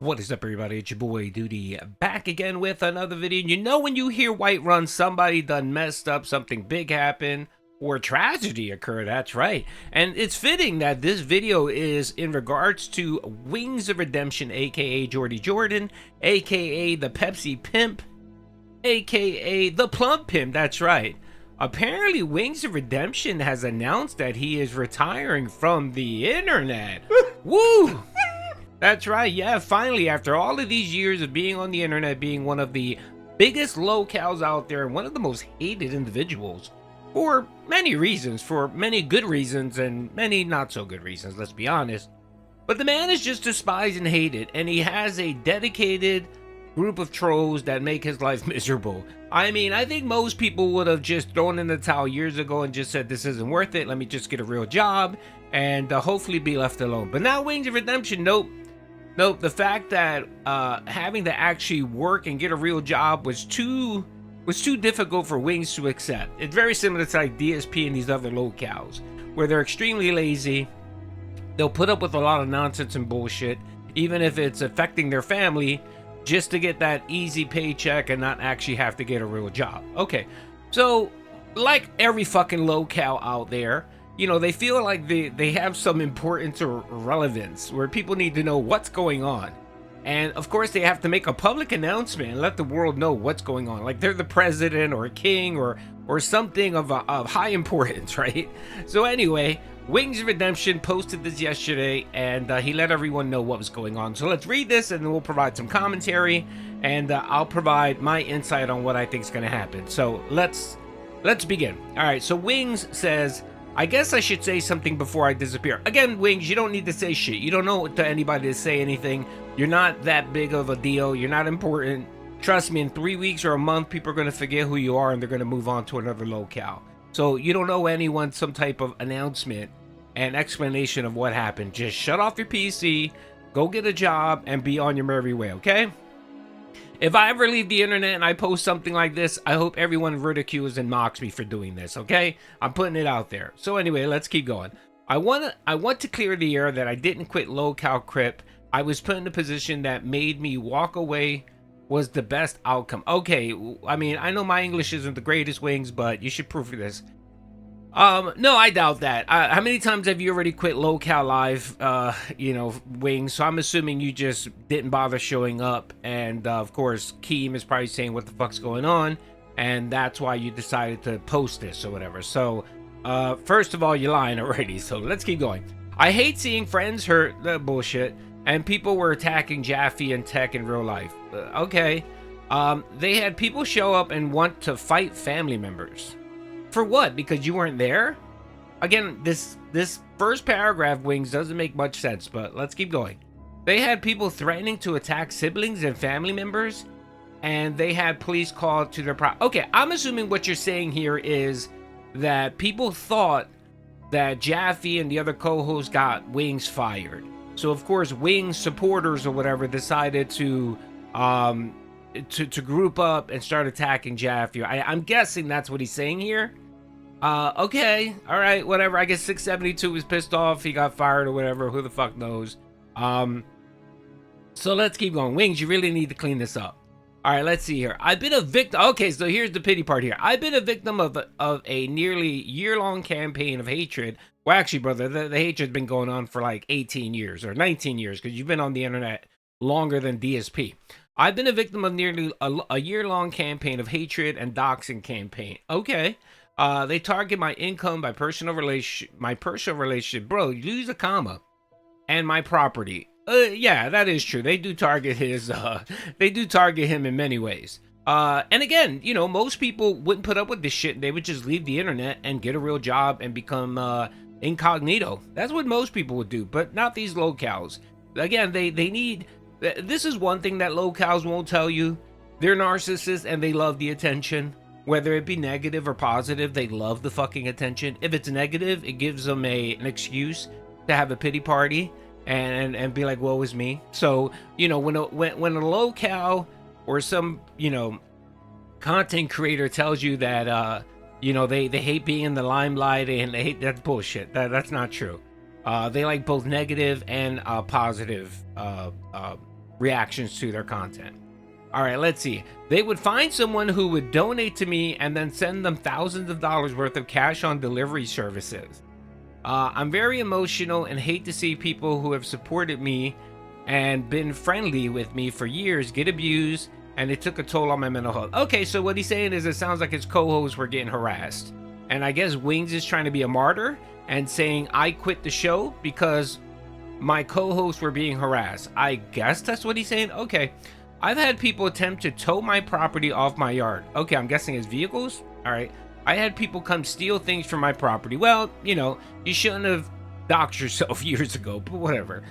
What is up, everybody? It's your boy Doody back again with another video. And you know, when you hear Whiterun, somebody done messed up, something big happened, or tragedy occurred. That's right. And it's fitting that this video is in regards to Wings of Redemption, aka Jordy Jordan, aka the Pepsi Pimp, aka the Plump Pimp. That's right. Apparently, Wings of Redemption has announced that he is retiring from the internet. Woo! That's right, yeah, finally, after all of these years of being on the internet, being one of the biggest lolcows out there, and one of the most hated individuals, for many reasons, for many good reasons, and many not so good reasons, let's be honest. But the man is just despised and hated, and he has a dedicated group of trolls that make his life miserable. I mean, I think most people would have just thrown in the towel years ago and just said, this isn't worth it, let me just get a real job, and hopefully be left alone. But now Wings of Redemption, nope. Nope, the fact that having to actually work and get a real job was too difficult for Wings to accept. It's very similar to like DSP and these other lolcows, where they're extremely lazy. They'll put up with a lot of nonsense and bullshit, even if it's affecting their family, just to get that easy paycheck and not actually have to get a real job. Okay, so like every fucking lolcow out there, you know, they feel like they have some importance or relevance where people need to know what's going on. And of course they have to make a public announcement and let the world know what's going on. Like they're the president or a king or something of high importance, right? So anyway, Wings of Redemption posted this yesterday, and he let everyone know what was going on. So let's read this, and then we'll provide some commentary, and I'll provide my insight on what I think is going to happen. So let's begin. All right, so Wings says, I guess I should say something before I disappear. Again, Wings, you don't need to say shit. You don't know to anybody to say anything. You're not that big of a deal. You're not important. Trust me, in 3 weeks or a month, people are going to forget who you are and they're going to move on to another lolcow. So you don't owe anyone some type of announcement and explanation of what happened. Just shut off your PC, go get a job, and be on your merry way, okay? If I ever leave the internet and I post something like this, I hope everyone ridicules and mocks me for doing this, okay? I'm putting it out there. So anyway, let's keep going. I want to clear the air that I didn't quit lolcow crip. I was put in a position that made me walk away was the best outcome. Okay, I mean, I know my English isn't the greatest, Wings, but you should proof this. No, I doubt that. How many times have you already quit lolcow live, you know, Wings? So I'm assuming you just didn't bother showing up. And, of course, Keem is probably saying what the fuck's going on. And that's why you decided to post this or whatever. So, first of all, you're lying already. So let's keep going. I hate seeing friends hurt. Bullshit. And people were attacking Jaffe and Tech in real life. Okay. They had people show up and want to fight family members. For what? Because you weren't there? Again, this first paragraph, Wings, doesn't make much sense, but let's keep going. They had people threatening to attack siblings and family members, and they had police called to their Okay, I'm assuming what you're saying here is that people thought that Jaffe and the other co-hosts got Wings fired. So, of course, Wings supporters or whatever decided to group up and start attacking Jaffe. I'm guessing that's what he's saying here. Okay, all right, whatever. I guess 672 was pissed off. He got fired or whatever. Who the fuck knows? So let's keep going. Wings, you really need to clean this up. All right, let's see here. I've been a victim. Okay, so here's the pity part here. I've been a victim of a nearly year-long campaign of hatred. Well, actually, brother, the hatred's been going on for like 18 years or 19 years because you've been on the internet longer than DSP. I've been a victim of nearly a year-long campaign of hatred and doxing campaign. Okay. They target my income, my personal relationship. Bro, you lose a comma. And my property. Yeah, that is true. They do target they do target him in many ways. And again, you know, most people wouldn't put up with this shit. They would just leave the internet and get a real job and become incognito. That's what most people would do, but not these lolcows. Again, they need... This is one thing that lolcows won't tell you. They're narcissists and they love the attention. Whether it be negative or positive, they love the fucking attention. If it's negative, it gives them an excuse to have a pity party and be like, woe is me. So, you know, when a lolcow or some, you know, content creator tells you that, you know, they hate being in the limelight and they hate, that's bullshit. That's not true. They like both negative and positive reactions to their content. All right, let's see. They would find someone who would donate to me and then send them thousands of dollars worth of cash on delivery services. I'm very emotional and hate to see people who have supported me and been friendly with me for years get abused, and it took a toll on my mental health. Okay, so what he's saying is it sounds like his co-hosts were getting harassed. And I guess Wings is trying to be a martyr and saying, I quit the show because my co-hosts were being harassed. I guess that's what he's saying. Okay. I've had people attempt to tow my property off my yard. Okay, I'm guessing his vehicles? All right. I had people come steal things from my property. Well, you know, you shouldn't have doxed yourself years ago, but whatever.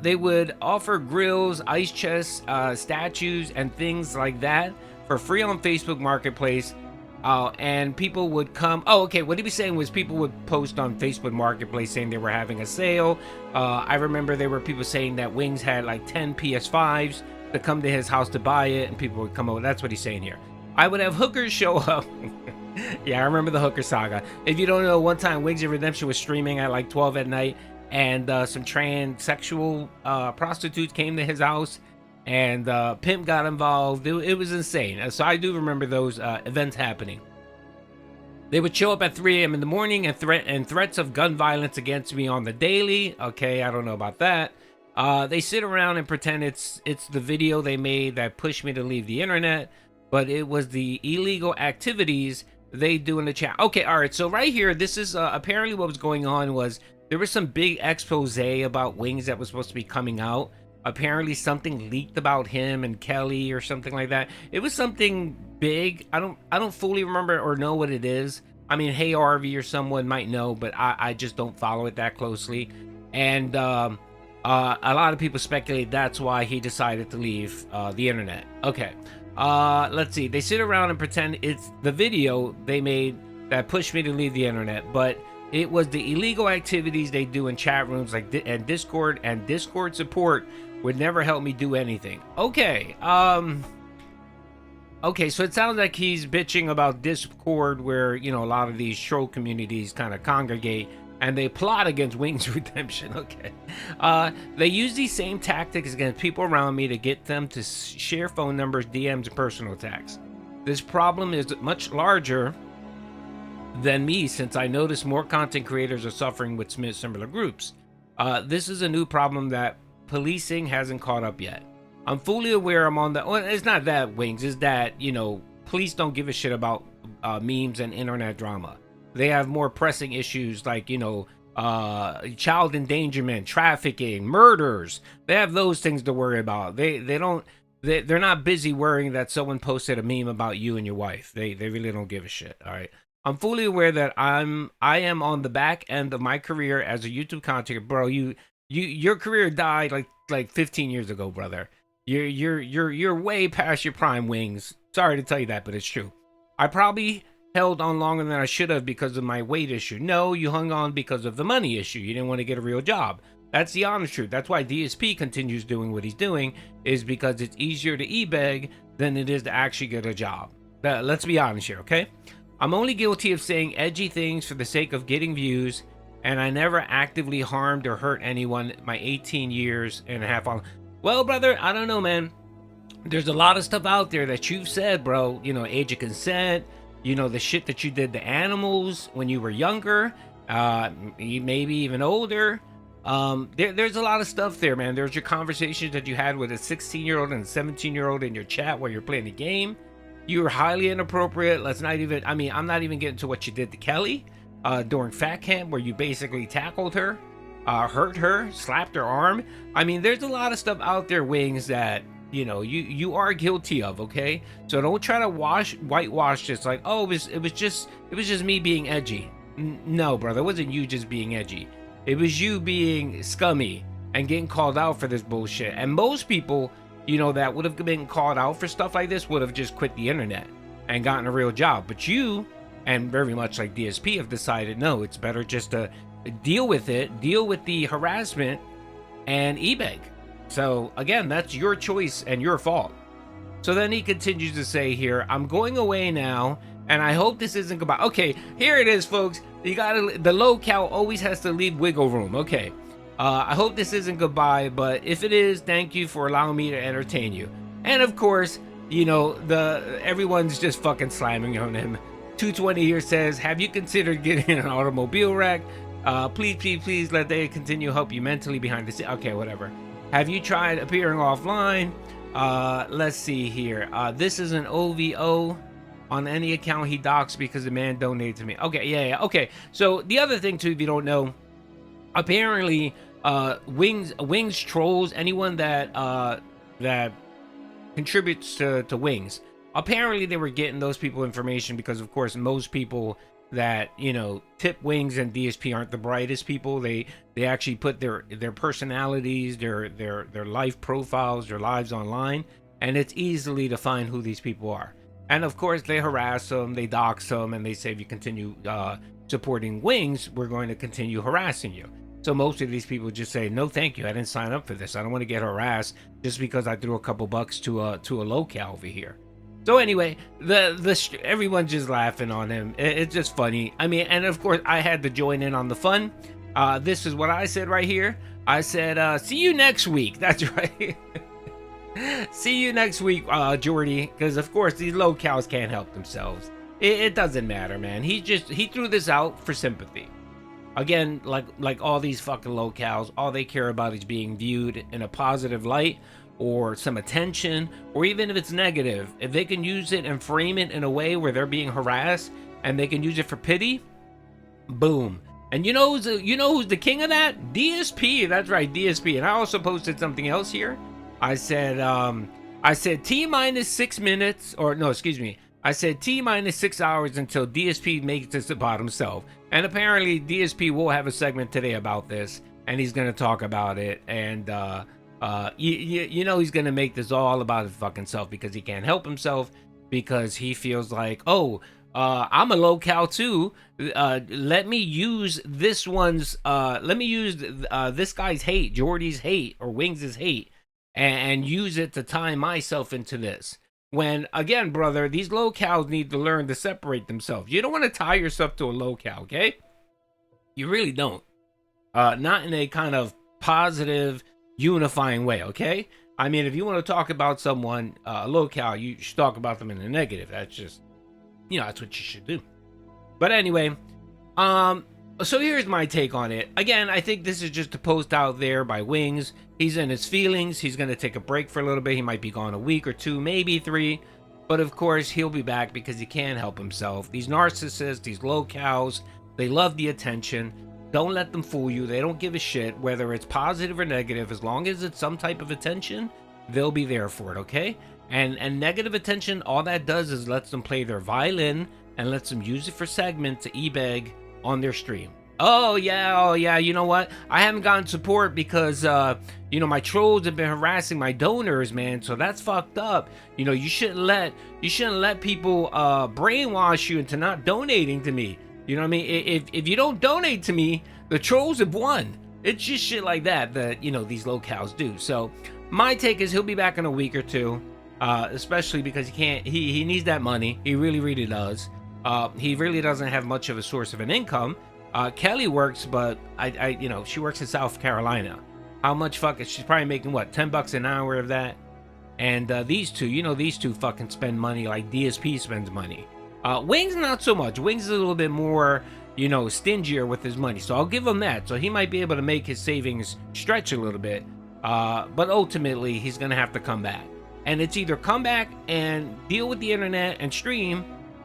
They would offer grills, ice chests, statues, and things like that for free on Facebook Marketplace. And people would come. Oh, okay. What he was saying was people would post on Facebook Marketplace saying they were having a sale. I remember there were people saying that Wings had like 10 PS5s to come to his house to buy it, and people would come over. That's what he's saying here. I would have hookers show up. Yeah, I remember the hooker saga. If you don't know, one time Wingsofredemption was streaming at like 12 at night, and some transsexual prostitutes came to his house, and Pimp got involved. It was insane. So I do remember those events happening. They would show up at 3 a.m. in the morning and threats of gun violence against me on the daily. Okay, I don't know about that. They sit around and pretend it's the video they made that pushed me to leave the internet, but it was the illegal activities they do in the chat. Okay, all right. So right here, this is apparently what was going on was there was some big expose about Wings that was supposed to be coming out. Apparently something leaked about him and Kelly or something like that. It was something big. I don't fully remember or know what it is. I mean, hey RV or someone might know, but I just don't follow it that closely. And a lot of people speculate that's why he decided to leave the internet. Okay, let's see. They sit around and pretend it's the video they made that pushed me to leave the internet, but it was the illegal activities they do in chat rooms like and Discord support would never help me do anything. Okay, okay, so it sounds like he's bitching about Discord, where, you know, a lot of these troll communities kind of congregate and they plot against Wingsofredemption. Okay. They use these same tactics against people around me to get them to share phone numbers, DMs, and personal attacks. This problem is much larger than me, since I notice more content creators are suffering with similar groups. This is a new problem that policing hasn't caught up yet. I'm fully aware I'm on the... Well, it's not that, Wings. It's that, you know, police don't give a shit about memes and internet drama. They have more pressing issues like, you know, child endangerment, trafficking, murders. They have those things to worry about. They're not busy worrying that someone posted a meme about you and your wife. They really don't give a shit. All right. I'm fully aware that I am on the back end of my career as a YouTube content, bro. Your career died like 15 years ago, brother. You're way past your prime, Wings. Sorry to tell you that, but it's true. I probably held on longer than I should have because of my weight issue. No, you hung on because of the money issue. You didn't want to get a real job. That's the honest truth. That's why DSP continues doing what he's doing, is because it's easier to e-beg than it is to actually get a job. Let's be honest here, okay? I'm only guilty of saying edgy things for the sake of getting views, and I never actively harmed or hurt anyone my 18 years and a half on. Well, brother, I don't know, man. There's a lot of stuff out there that you've said, bro. You know, age of consent. You know, the shit that you did to animals when you were younger, maybe even older. There's a lot of stuff there, man. There's your conversations that you had with a 16-year-old and a 17-year-old in your chat while you're playing the game. You were highly inappropriate. Let's not even, I mean, I'm not even getting to what you did to Kelly during Fat Camp, where you basically tackled her, hurt her, slapped her arm. I mean, there's a lot of stuff out there, Wings, that, you know, you are guilty of, okay? So don't try to whitewash this like, oh, it was just me being edgy. No, brother, it wasn't you just being edgy. It was you being scummy and getting called out for this bullshit. And most people, you know, that would have been called out for stuff like this would have just quit the internet and gotten a real job. But you, and very much like DSP, have decided, no, it's better just to deal with it, deal with the harassment, and e-beg. So again, that's your choice and your fault. So then he continues to say here, I'm going away now, and I hope this isn't goodbye. Okay, here it is, folks. You gotta, the Lolcow always has to leave wiggle room. Okay. I hope this isn't goodbye, but if it is, thank you for allowing me to entertain you. And of course, you know, everyone's just fucking slamming on him. 220 here says, have you considered getting an automobile wreck? Please let they continue help you mentally behind the scene. Okay, whatever. Have you tried appearing offline? Let's see here. This is an OVO on any account he docks because the man donated to me. Okay, yeah, okay. So the other thing too, if you don't know, apparently, Wings trolls anyone that contributes to Wings. Apparently, they were getting those people information because, of course, most people that, you know, tip Wings and DSP aren't the brightest people. They actually put their personalities, their life profiles, their lives online, and it's easily to find who these people are. And of course, they harass them, they dox them, and they say if you continue supporting Wings, we're going to continue harassing you. So most of these people just say, no, thank you. I didn't sign up for this. I don't want to get harassed just because I threw a couple bucks to a Lolcow over here. So anyway, everyone's just laughing on him. It's just funny. I mean, and of course, I had to join in on the fun. This is what I said right here. I said, see you next week. That's right. See you next week, Jordy. Because of course, these Lolcows can't help themselves. It doesn't matter, man. He threw this out for sympathy. Again, like all these fucking Lolcows, all they care about is being viewed in a positive light or some attention, or even if it's negative. If they can use it and frame it in a way where they're being harassed and they can use it for pity, boom. And you know who's the king of that? DSP. That's right, DSP. And I also posted something else here. I said T minus 6 minutes, or no, excuse me. I said T minus 6 hours until DSP makes this about himself. And apparently DSP will have a segment today about this, and he's going to talk about it. And you know he's going to make this all about his fucking self because he can't help himself, because he feels like, oh, I'm a Lolcow too. Let me use this guy's hate, Jordy's hate, or Wings' hate, and use it to tie myself into this. When, again, brother, these Lolcows need to learn to separate themselves. You don't want to tie yourself to a Lolcow, okay? You really don't. Not in a kind of positive, unifying way, okay? I mean, if you want to talk about someone, a Lolcow, you should talk about them in a negative. That's just, you know, that's what you should do. But anyway, so here's my take on it. Again, I think this is just a post out there by Wings. He's in his feelings. He's going to take a break for a little bit. He might be gone a week or two, maybe 3. But of course, he'll be back because he can't help himself. These narcissists, these Lolcows, they love the attention. Don't let them fool you. They don't give a shit whether it's positive or negative. As long as it's some type of attention, they'll be there for it, okay? And negative attention, all that does is lets them play their violin and lets them use it for segment to e-beg on their stream. Oh yeah, you know what? I haven't gotten support because, you know, my trolls have been harassing my donors, man. So that's fucked up. You know, you shouldn't let people brainwash you into not donating to me. You know what I mean? If you don't donate to me, the trolls have won. It's just shit like that, you know, these Lolcows do. So my take is he'll be back in a week or two, especially because he needs that money. He really does. He really doesn't have much of a source of an income. Kelly works, but you know, she works in South Carolina. How much she's probably making what, $10 an hour of that? And these two fucking spend money like DSP spends money. Wings not so much. Wings is a little bit more, you know, stingier with his money. So I'll give him that. So he might be able to make his savings stretch a little bit. But ultimately he's gonna have to come back. And it's either come back and deal with the internet and stream,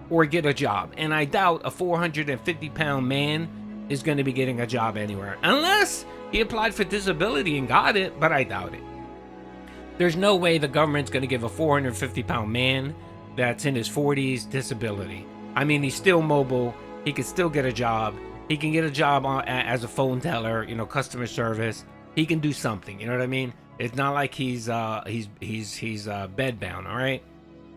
or get a job. And I doubt a 450-pound man is going to be getting a job anywhere, unless he applied for disability and got it, but I doubt it. There's no way the government's going to give a 450-pound man that's in his 40s disability. I mean, he's still mobile. He can still get a job. He can get a job as a phone teller, you know, customer service. He can do something, you know what I mean? It's not like he's bedbound, all right?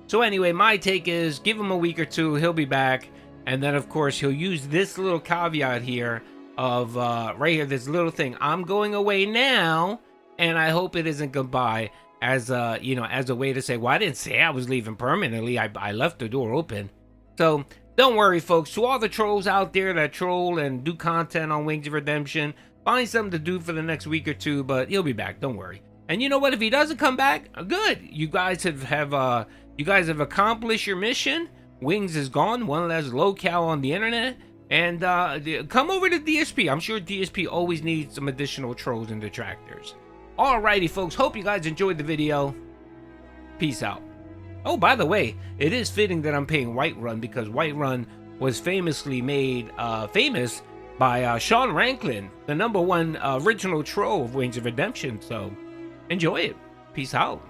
So anyway, my take is give him a week or two, he'll be back. And then of course he'll use this little caveat here of right here, this little thing. I'm going away now, and I hope it isn't goodbye, as you know, as a way to say, well, I didn't say I was leaving permanently. I left the door open. So don't worry, folks. To all the trolls out there that troll and do content on Wings of Redemption, find something to do for the next week or two, but he'll be back. Don't worry. And you know what? If he doesn't come back, good. You guys have accomplished your mission. Wings is gone. One less Lolcow on the internet. And come over to DSP. I'm sure DSP always needs some additional trolls and detractors. Alrighty, folks. Hope you guys enjoyed the video. Peace out. Oh, by the way, it is fitting that I'm paying Whiterun because Whiterun was famously made famous by Sean Ranklin, the #1 original troll of Wingsofredemption. So enjoy it. Peace out.